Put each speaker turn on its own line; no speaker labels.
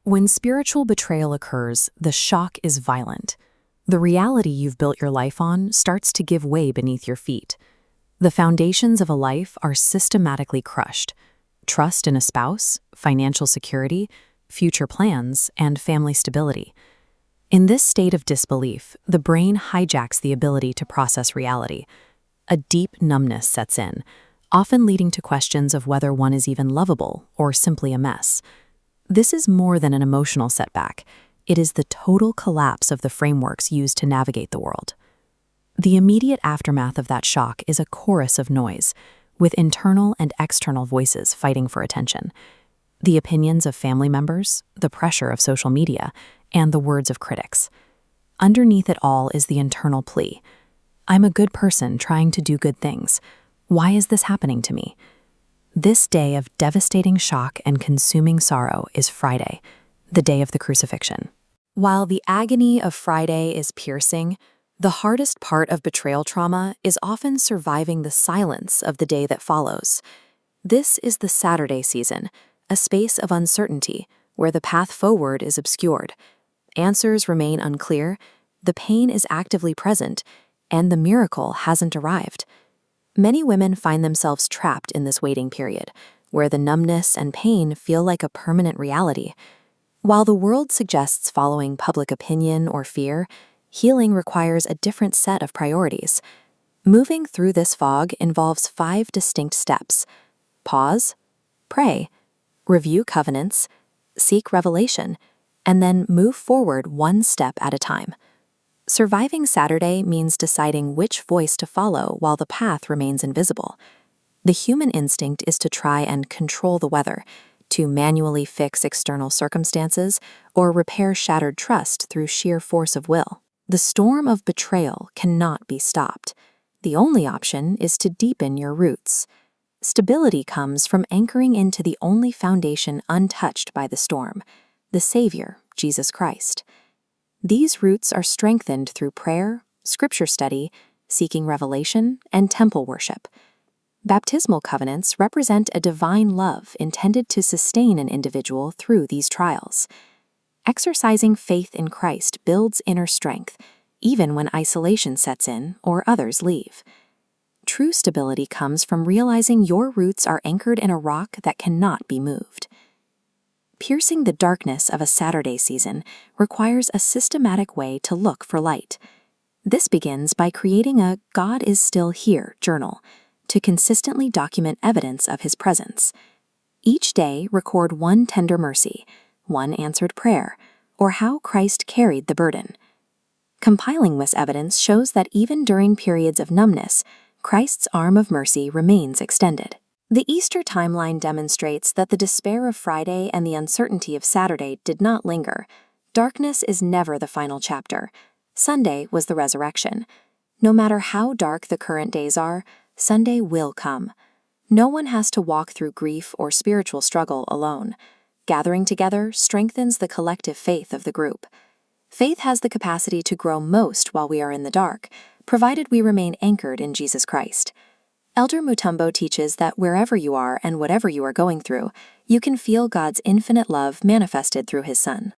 When spiritual betrayal occurs, the shock is violent. The reality you've built your life on starts to give way beneath your feet. The foundations of a life are systematically crushed. Trust in a spouse, financial security, future plans, and family stability. In this state of disbelief, the brain hijacks the ability to process reality. A deep numbness sets in, often leading to questions of whether one is even lovable or simply a mess. This is more than an emotional setback. It is the total collapse of the frameworks used to navigate the world. The immediate aftermath of that shock is a chorus of noise, with internal and external voices fighting for attention. The opinions of family members, the pressure of social media, and the words of critics. Underneath it all is the internal plea. I'm a good person trying to do good things. Why is this happening to me? This day of devastating shock and consuming sorrow is Friday, the day of the crucifixion. While the agony of Friday is piercing, the hardest part of betrayal trauma is often surviving the silence of the day that follows. This is the Saturday season, a space of uncertainty where the path forward is obscured. Answers remain unclear, the pain is actively present, and the miracle hasn't arrived. Many women find themselves trapped in this waiting period, where the numbness and pain feel like a permanent reality. While the world suggests following public opinion or fear, healing requires a different set of priorities. Moving through this fog involves 5 distinct steps: pause, pray, review covenants, seek revelation, and then move forward one step at a time. Surviving Saturday means deciding which voice to follow while the path remains invisible. The human instinct is to try and control the weather, to manually fix external circumstances, or repair shattered trust through sheer force of will. The storm of betrayal cannot be stopped. The only option is to deepen your roots. Stability comes from anchoring into the only foundation untouched by the storm, the Savior, Jesus Christ. These roots are strengthened through prayer, scripture study, seeking revelation, and temple worship. Baptismal covenants represent a divine love intended to sustain an individual through these trials. Exercising faith in Christ builds inner strength, even when isolation sets in or others leave. True stability comes from realizing your roots are anchored in a rock that cannot be moved. Piercing the darkness of a Saturday season requires a systematic way to look for light. This begins by creating a God is still here journal to consistently document evidence of His presence. Each day, record one tender mercy, one answered prayer, or how Christ carried the burden. Compiling this evidence shows that even during periods of numbness, Christ's arm of mercy remains extended. The Easter timeline demonstrates that the despair of Friday and the uncertainty of Saturday did not linger. Darkness is never the final chapter. Sunday was the resurrection. No matter how dark the current days are, Sunday will come. No one has to walk through grief or spiritual struggle alone. Gathering together strengthens the collective faith of the group. Faith has the capacity to grow most while we are in the dark, provided we remain anchored in Jesus Christ. Elder Mutombo teaches that wherever you are and whatever you are going through, you can feel God's infinite love manifested through His Son.